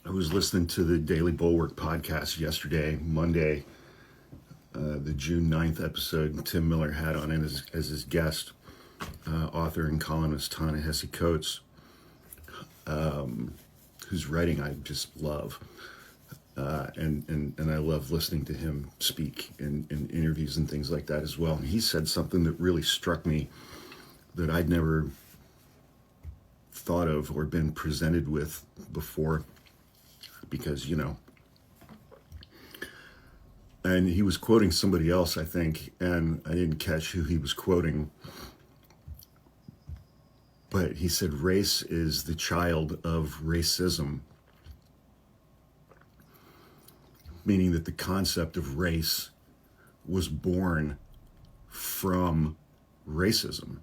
I was listening to the Daily Bulwark podcast yesterday, Monday, the June 9th episode, and Tim Miller had on it as his guest, author and columnist Ta-Nehisi Coates, whose writing I just love. And I love listening to him speak in interviews and things like that as well. And he said something that really struck me that I'd never thought of or been presented with before, because, and he was quoting somebody else, I think, and I didn't catch who he was quoting, but he said race is the child of racism, meaning that the concept of race was born from racism.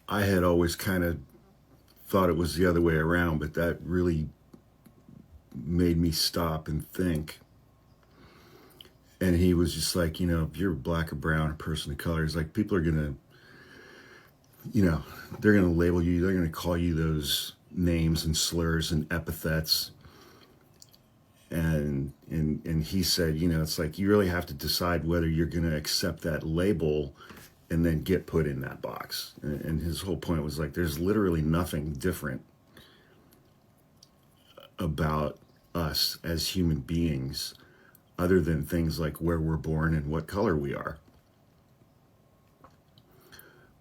I had always kind of thought it was the other way around, but that really made me stop and think. And he was just like, if you're black or brown, a person of color, it's like people are going to, they're going to label you, they're going to call you those names and slurs and epithets. And he said, it's like you really have to decide whether you're going to accept that label and then get put in that box. And his whole point was like, there's literally nothing different about us as human beings other than things like where we're born and what color we are.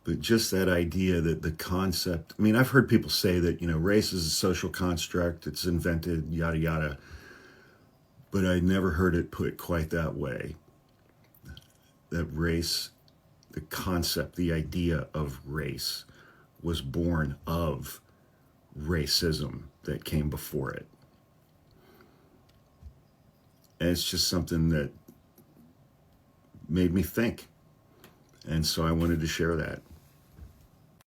But just that idea that the concept, I've heard people say that, race is a social construct, it's invented, yada, yada. But I never heard it put quite that way. That race, the concept, the idea of race was born of racism that came before it. And it's just something that made me think. And so I wanted to share that.